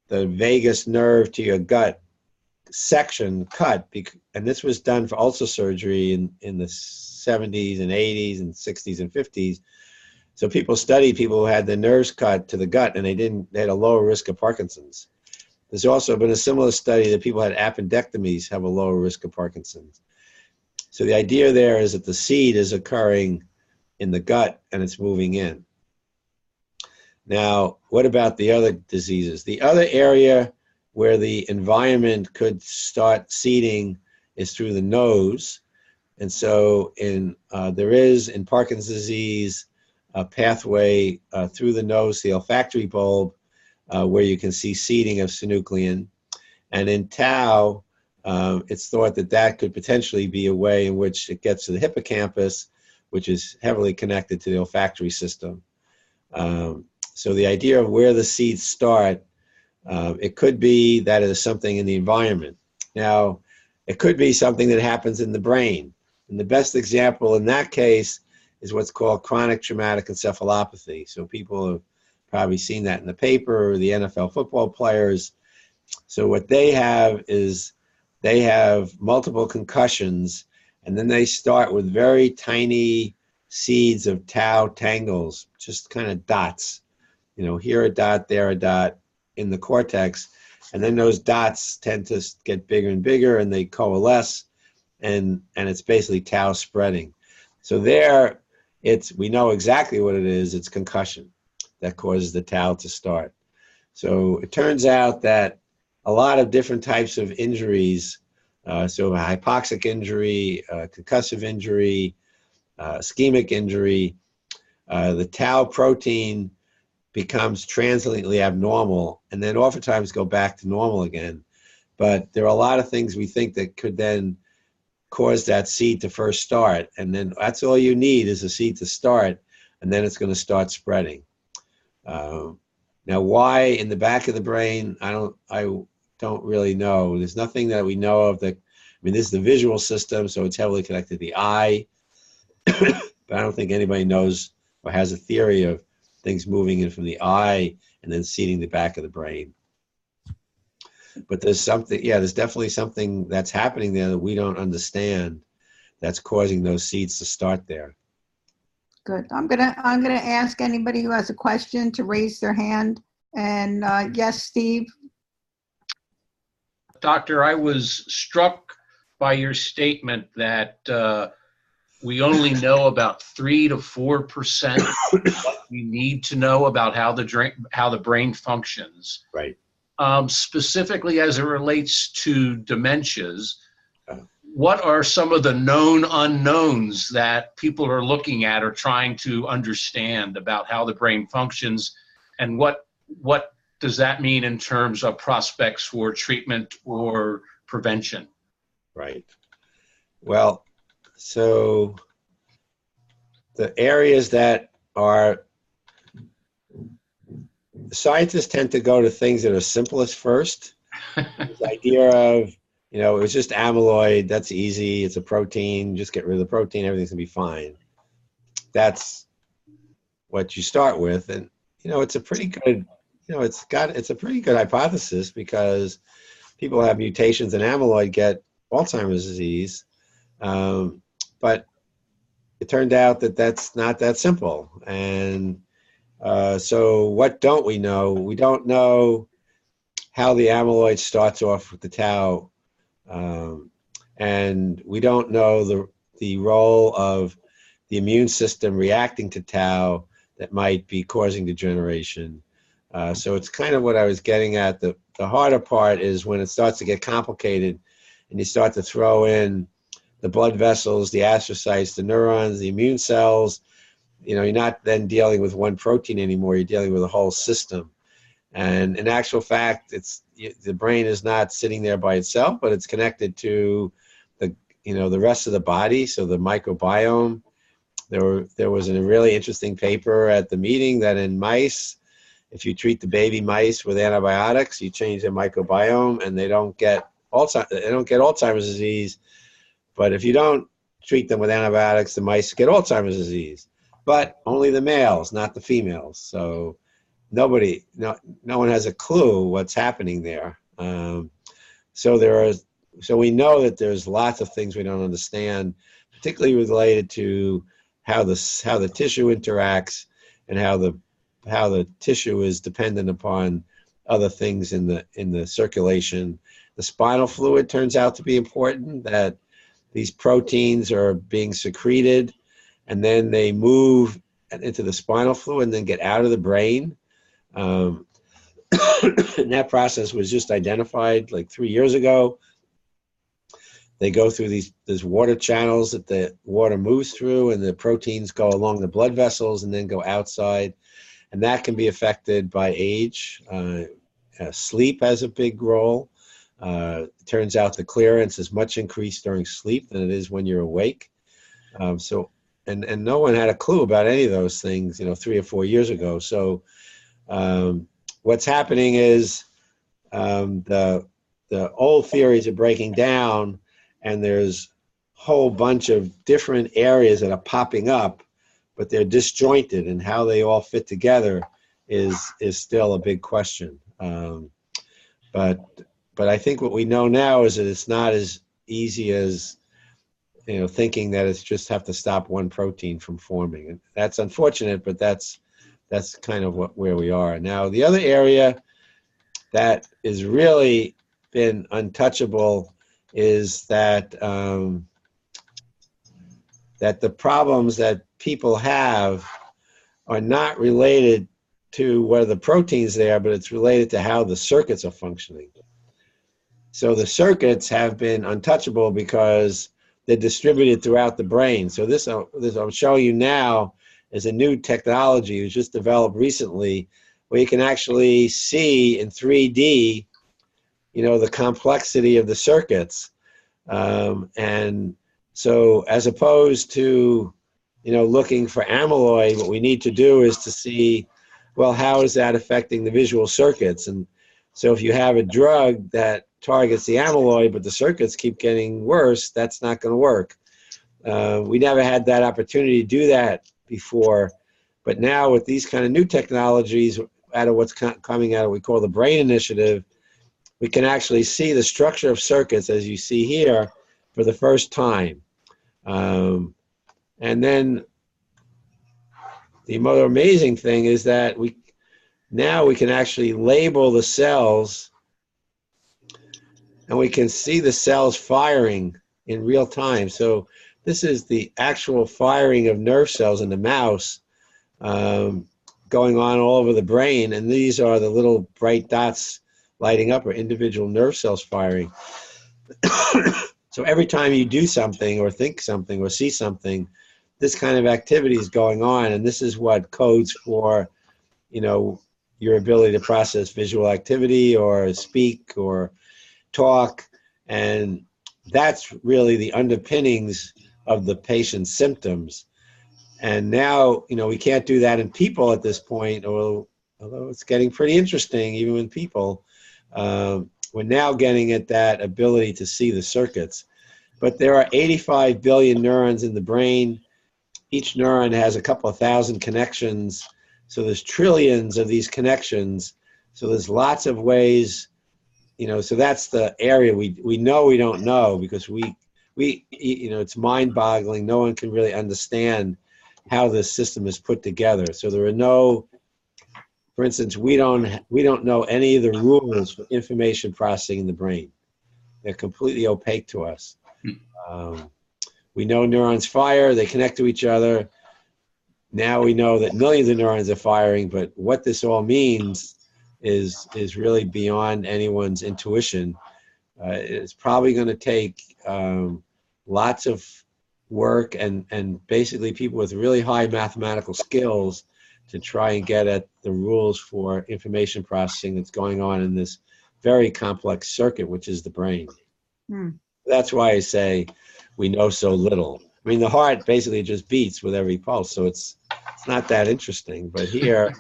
the vagus nerve to your gut section cut, and this was done for ulcer surgery in the 70s and 80s and 60s and 50s. So people studied people who had the nerves cut to the gut, and they had a lower risk of Parkinson's. There's also been a similar study that people had appendectomies have a lower risk of Parkinson's. So the idea there is that the seed is occurring in the gut and it's moving in. Now, what about the other diseases? The other area where the environment could start seeding is through the nose. And so there is in Parkinson's disease a pathway through the nose, the olfactory bulb, where you can see seeding of synuclein. And in tau, it's thought that that could potentially be a way in which it gets to the hippocampus, which is heavily connected to the olfactory system. So the idea of where the seeds start, it could be that it is something in the environment. Now, it could be something that happens in the brain. And the best example in that case is what's called chronic traumatic encephalopathy. So people have probably seen that in the paper, or the NFL football players. So what they have is they have multiple concussions, and then they start with very tiny seeds of tau tangles, just kind of dots. You know, here a dot, there a dot in the cortex. And then those dots tend to get bigger and bigger, and they coalesce, and it's basically tau spreading. So there, we know exactly what it is. It's concussion that causes the tau to start. So it turns out that a lot of different types of injuries, so a hypoxic injury, concussive injury, ischemic injury, the tau protein becomes transiently abnormal and then oftentimes go back to normal again. But there are a lot of things we think that could then cause that seed to first start. And then that's all you need is a seed to start, and then it's going to start spreading. Now, why in the back of the brain, I don't really know. There's nothing that we know of that. I mean, this is the visual system, so it's heavily connected to the eye. But I don't think anybody knows or has a theory of things moving in from the eye and then seeding the back of the brain. But there's something, yeah, there's definitely something that's happening there that we don't understand that's causing those seeds to start there. Good. I'm gonna ask anybody who has a question to raise their hand. And yes, Steve. Doctor, I was struck by your statement that we only know about 3 to 4% what we need to know about how the brain functions. Right. Specifically as it relates to dementias, what are some of the known unknowns that people are looking at or trying to understand about how the brain functions, and what does that mean in terms of prospects for treatment or prevention? Right. Well, so the areas that are, scientists tend to go to things that are simplest first. The idea of, you know, it was just amyloid, that's easy, it's a protein, just get rid of the protein, everything's gonna be fine. That's what you start with. And, you know, it's a pretty good, you know, it's a pretty good hypothesis, because people who have mutations in amyloid get Alzheimer's disease. But it turned out that that's not that simple. And so what don't we know? We don't know how the amyloid starts off with the tau. And we don't know the role of the immune system reacting to tau that might be causing degeneration. So it's kind of what I was getting at. The harder part is when it starts to get complicated and you start to throw in the blood vessels, the astrocytes, the neurons, the immune cells. You know, you're not then dealing with one protein anymore, you're dealing with a whole system. And in actual fact, the brain is not sitting there by itself, but it's connected to the rest of the body, so the microbiome. There was a really interesting paper at the meeting that in mice, if you treat the baby mice with antibiotics, you change their microbiome and they don't get Alzheimer's disease. But if you don't treat them with antibiotics, the mice get Alzheimer's disease. but only the males, not the females. So no one has a clue what's happening there. So we know that there's lots of things we don't understand, particularly related to how the tissue interacts and how the tissue is dependent upon other things in the circulation. The spinal fluid turns out to be important, that these proteins are being secreted and then they move into the spinal fluid and then get out of the brain. And that process was just identified like 3 years ago. They go through these water channels that the water moves through, and the proteins go along the blood vessels and then go outside. And that can be affected by age. Sleep has a big role. It turns out the clearance is much increased during sleep than it is when you're awake. And no one had a clue about any of those things, 3 or 4 years ago. So what's happening is the old theories are breaking down, and there's a whole bunch of different areas that are popping up, but they're disjointed, and how they all fit together is still a big question. But I think what we know now is that it's not as easy as thinking that it's just have to stop one protein from forming. And that's unfortunate, but that's kind of where we are now. The other area that is really been untouchable is that that the problems that people have are not related to whether the protein's there, but it's related to how the circuits are functioning. So the circuits have been untouchable because they're distributed throughout the brain. So this I'm showing you now is a new technology that was just developed recently, where you can actually see in 3D, the complexity of the circuits. And so as opposed to, looking for amyloid, what we need to do is to see, well, how is that affecting the visual circuits? And so if you have a drug that targets the amyloid, but the circuits keep getting worse, that's not going to work. We never had that opportunity to do that before, but now with these kind of new technologies, out of what's coming out of what we call the Brain Initiative, we can actually see the structure of circuits, as you see here, for the first time. And then the more amazing thing is that now we can actually label the cells, and we can see the cells firing in real time. So this is the actual firing of nerve cells in the mouse going on all over the brain, and these are the little bright dots lighting up, or individual nerve cells firing. So every time you do something or think something or see something, this kind of activity is going on, and this is what codes for, your ability to process visual activity or speak or talk, and that's really the underpinnings of the patient's symptoms. And now, we can't do that in people at this point, although it's getting pretty interesting even with people. We're now getting at that ability to see the circuits. But there are 85 billion neurons in the brain. Each neuron has a couple of thousand connections. So there's trillions of these connections. So there's lots of ways, so that's the area we know we don't know, because we it's mind-boggling. No one can really understand how this system is put together. So there are no, for instance, we don't know any of the rules for information processing in the brain. They're completely opaque to us. We know neurons fire, they connect to each other. Now we know that millions of neurons are firing, but what this all means is really beyond anyone's intuition. It's probably going to take lots of work and basically people with really high mathematical skills to try and get at the rules for information processing that's going on in this very complex circuit, which is the brain. That's why I say we know so little. I mean, the heart basically just beats with every pulse, so it's not that interesting. But here,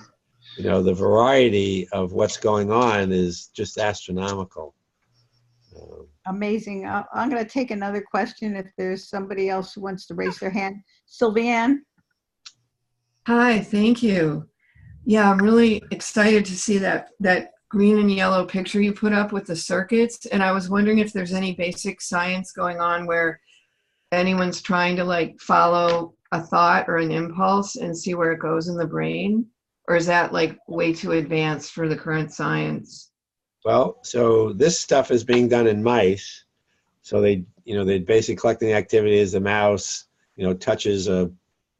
the variety of what's going on is just astronomical. Amazing. I'm going to take another question if there's somebody else who wants to raise their hand. Sylviane? Hi, thank you. Yeah, I'm really excited to see that green and yellow picture you put up with the circuits. And I was wondering if there's any basic science going on where anyone's trying to like follow a thought or an impulse and see where it goes in the brain, or is that like way too advanced for the current science? Well, so this stuff is being done in mice. So they basically collecting the activity as the mouse, touches a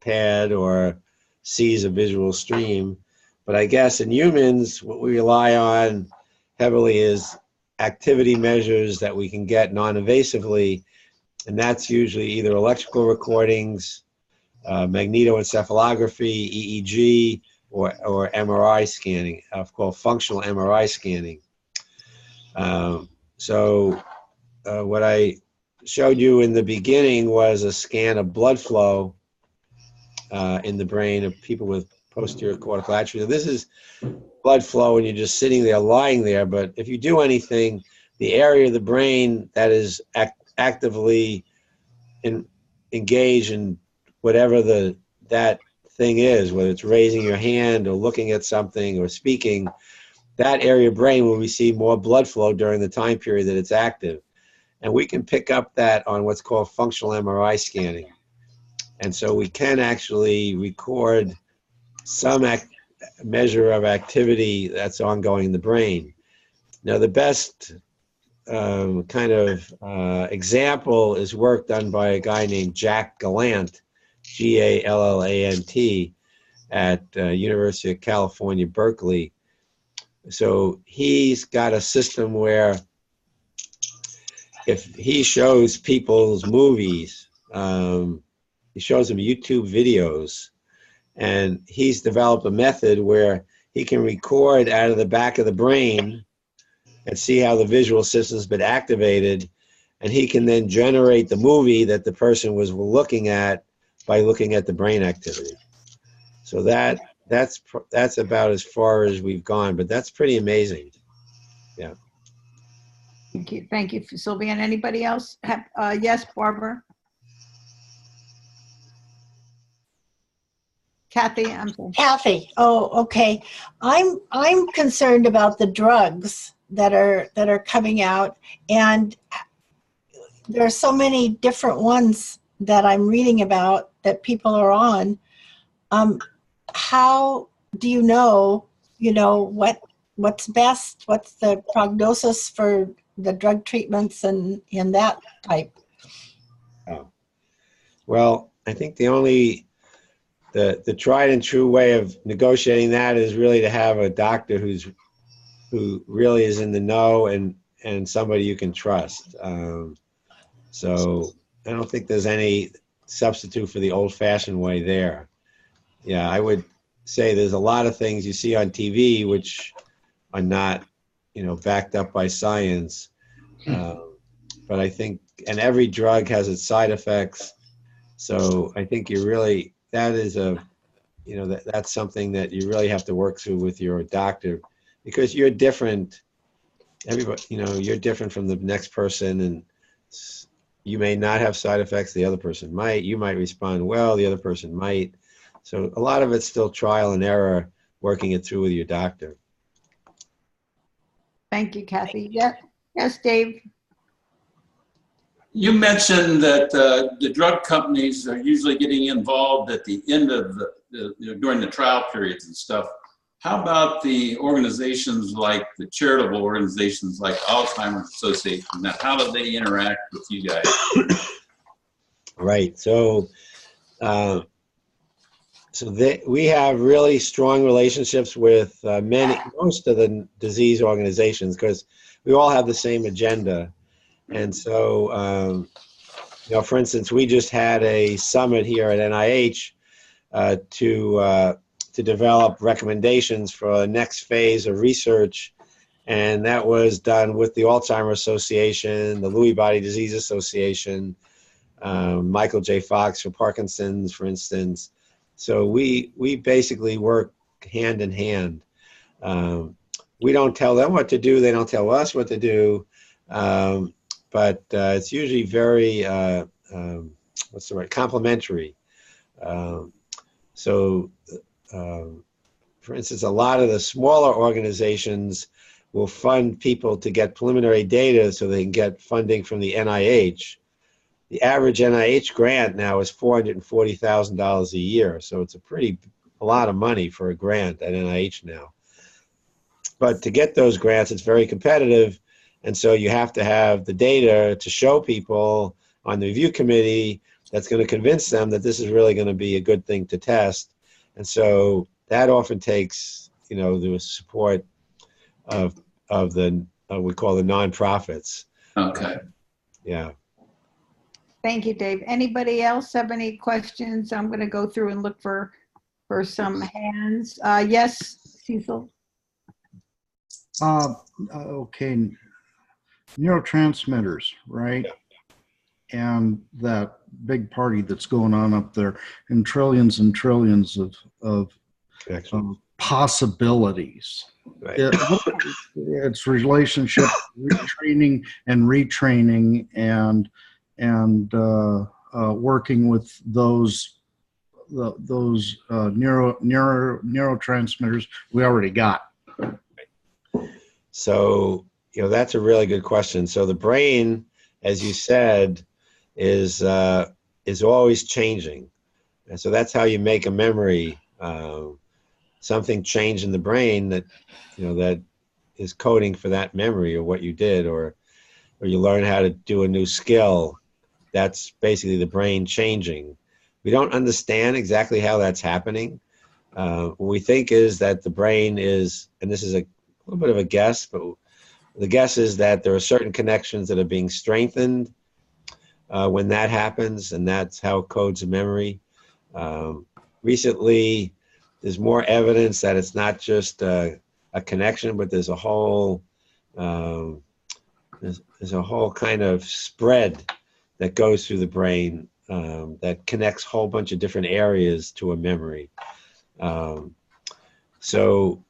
pad or sees a visual stream. But I guess in humans, what we rely on heavily is activity measures that we can get non-invasively, and that's usually either electrical recordings, magnetoencephalography, EEG, or MRI scanning, called functional MRI scanning. What I showed you in the beginning was a scan of blood flow in the brain of people with posterior cortical atrophy. So this is blood flow when you're just sitting there, lying there. But if you do anything, the area of the brain that is actively engaged in whatever that thing is, whether it's raising your hand or looking at something or speaking, that area of brain will receive more blood flow during the time period that it's active. And we can pick up that on what's called functional MRI scanning. And so we can actually record some measure of activity that's ongoing in the brain. Now, the best example is work done by a guy named Jack Gallant, Gallant, at University of California, Berkeley. So he's got a system where if he shows people's movies, he shows them YouTube videos, and he's developed a method where he can record out of the back of the brain and see how the visual system's been activated, and he can then generate the movie that the person was looking at by looking at the brain activity. So that's about as far as we've gone, but that's pretty amazing. Yeah. Thank you, Sylvia. And anybody else have? Yes, Barbara. Kathy, I'm sorry. Kathy. Oh, okay. I'm concerned about the drugs that are coming out, and there are so many different ones that I'm reading about that people are on. How do you know what's best? What's the prognosis for the drug treatments and that type? Oh. Well, I think the tried and true way of negotiating that is really to have a doctor who really is in the know and somebody you can trust. So I don't think there's any substitute for the old-fashioned way there. Yeah, I would say there's a lot of things you see on TV which are not, backed up by science. But I think, and every drug has its side effects. So I think that is that's something that you really have to work through with your doctor, because you're different. Everybody, you're different from the next person, and you may not have side effects. The other person might. You might respond well. The other person might. So a lot of it's still trial and error, working it through with your doctor. Thank you, Kathy. Yes, Dave. You mentioned that the drug companies are usually getting involved at the end of during the trial periods and stuff. How about the organizations like the charitable organizations like Alzheimer's Association? Now, how do they interact with you guys? Right. So, we have really strong relationships with most of the disease organizations, because we all have the same agenda. And so, for instance, we just had a summit here at NIH to develop recommendations for the next phase of research, and that was done with the Alzheimer's Association, the Lewy Body Disease Association, Michael J. Fox for Parkinson's, for instance. So we basically work hand in hand. We don't tell them what to do; they don't tell us what to do. But it's usually very, complementary. So, for instance, a lot of the smaller organizations will fund people to get preliminary data so they can get funding from the NIH. The average NIH grant now is $440,000 a year, so it's a lot of money for a grant at NIH now. But to get those grants, it's very competitive, and so you have to have the data to show people on the review committee that's going to convince them that this is really going to be a good thing to test. And so that often takes, the support of the we call the nonprofits. Okay. Yeah. Thank you, Dave. Anybody else have any questions? I'm going to go through and look for some hands. Yes, Cecil. Okay, neurotransmitters, right? Yeah. And that big party that's going on up there, and trillions of possibilities. Right. It's relationship, retraining and retraining, and working with those neurotransmitters we already got. So, that's a really good question. So the brain, as you said, is always changing. And so that's how you make a memory. Something changed in the brain that, that is coding for that memory or what you did, or you learn how to do a new skill. That's basically the brain changing. We don't understand exactly how that's happening. What we think is that the brain is, and this is a little bit of a guess, but the guess is that there are certain connections that are being strengthened when that happens, and that's how it codes a memory. Recently, there's more evidence that it's not just a connection, but there's a whole there's a whole kind of spread that goes through the brain that connects a whole bunch of different areas to a memory. So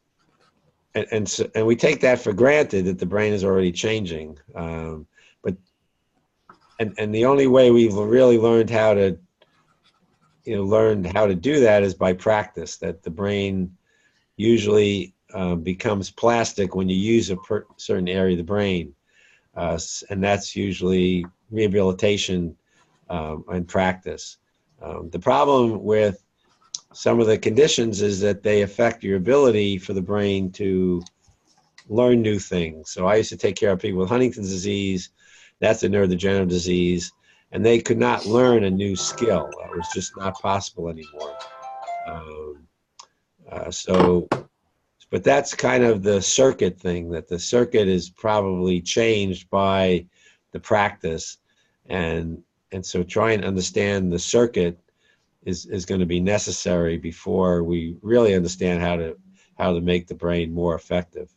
we take that for granted that the brain is already changing. But the only way we've really learned how to do that is by practice. That the brain usually becomes plastic when you use a certain area of the brain, and that's usually rehabilitation and practice. The problem with some of the conditions is that they affect your ability for the brain to learn new things. So I used to take care of people with Huntington's disease. That's a neurodegenerative disease. And they could not learn a new skill. That was just not possible anymore. But that's kind of the circuit thing, that the circuit is probably changed by the practice. And so trying to understand the circuit is going to be necessary before we really understand how to make the brain more effective.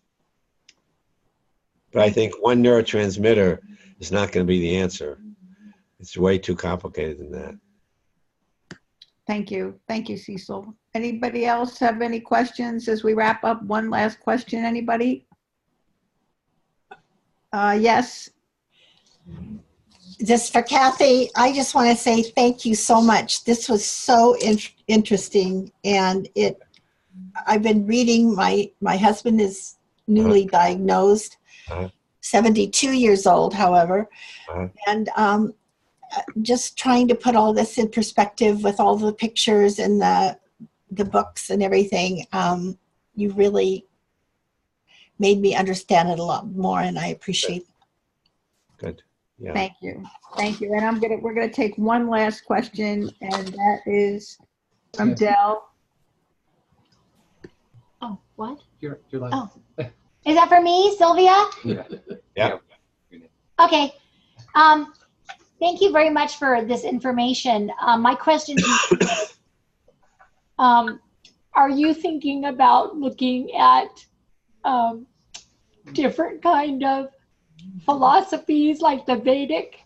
But I think one neurotransmitter is not going to be the answer. It's way too complicated than that. Thank you. Thank you, Cecil. Anybody else have any questions as we wrap up? One last question, anybody? Yes. Just for Kathy, I just want to say thank you so much. This was so interesting, and I've been reading. My husband is newly diagnosed, 72 years old, however, and just trying to put all this in perspective with all the pictures and the books and everything. You really made me understand it a lot more, and I appreciate it. Good. Yeah. Thank you. Thank you. And we're gonna take one last question, and that is from Dell. Oh, what? You're live. Oh, is that for me, Sylvia? Yeah. Okay. Thank you very much for this information. My question is, are you thinking about looking at different kind of philosophies like the Vedic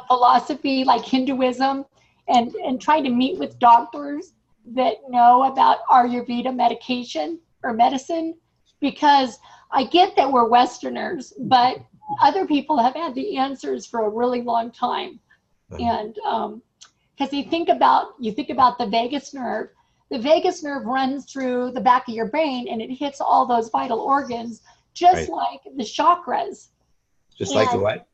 philosophy, like Hinduism, and trying to meet with doctors that know about Ayurveda medication or medicine? Because I get that we're Westerners, but other people have had the answers for a really long time. And because you think about the vagus nerve, the vagus nerve runs through the back of your brain and it hits all those vital organs, just like the chakras. Just like the what?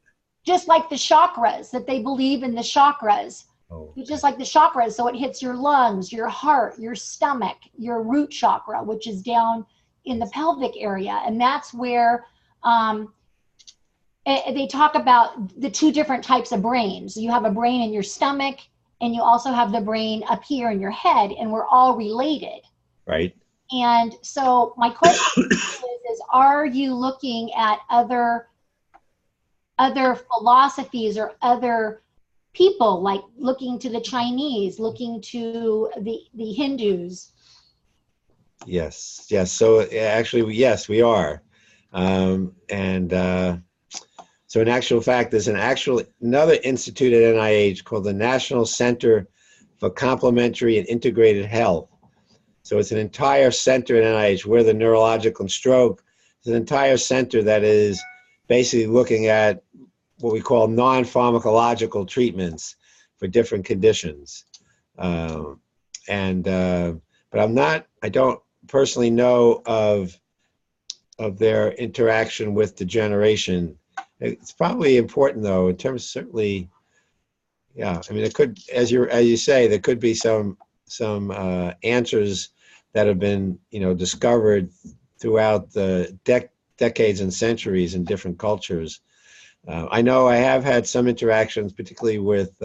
Just like the chakras, that they believe in the chakras. Oh. Just like the chakras, so it hits your lungs, your heart, your stomach, your root chakra, which is down in the pelvic area. And that's where they talk about the two different types of brains. You have a brain in your stomach, and you also have the brain up here in your head, and we're all related. Right. And so my question is, are you looking at other philosophies or other people, like looking to the Chinese, looking to the Hindus? Yes. So actually, yes, we are. So in actual fact, there's another institute at NIH called the National Center for Complementary and Integrated Health. So it's an entire center at NIH. We're the Neurological and Stroke. It's an entire center that is basically looking at what we call non-pharmacological treatments for different conditions. But I don't personally know of their interaction with degeneration. It's probably important though, in terms certainly, yeah. I mean, it could, as you say, there could be some answers that have been, discovered throughout the decades and centuries in different cultures. I know I have had some interactions, particularly with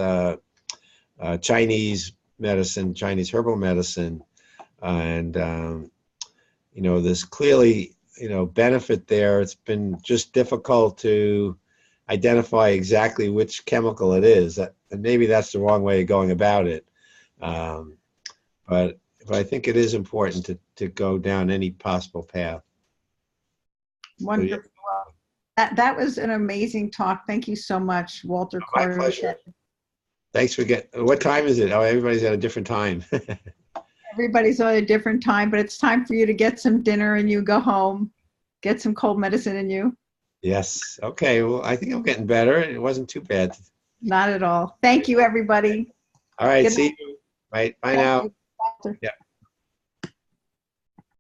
Chinese medicine, Chinese herbal medicine, and there's clearly benefit there. It's been just difficult to identify exactly which chemical it is. And maybe that's the wrong way of going about it. But I think it is important to go down any possible path. Wonderful. That was an amazing talk. Thank you so much, Walter Koroshetz. My pleasure. Thanks for what time is it? Oh, everybody's at a different time. Everybody's on a different time, but it's time for you to get some dinner and you go home, get some cold medicine in you. Yes. Okay. Well, I think I'm getting better. It wasn't too bad. Not at all. Thank you, everybody. All right. Good See night. you. Bye now. You, Walter. Yeah.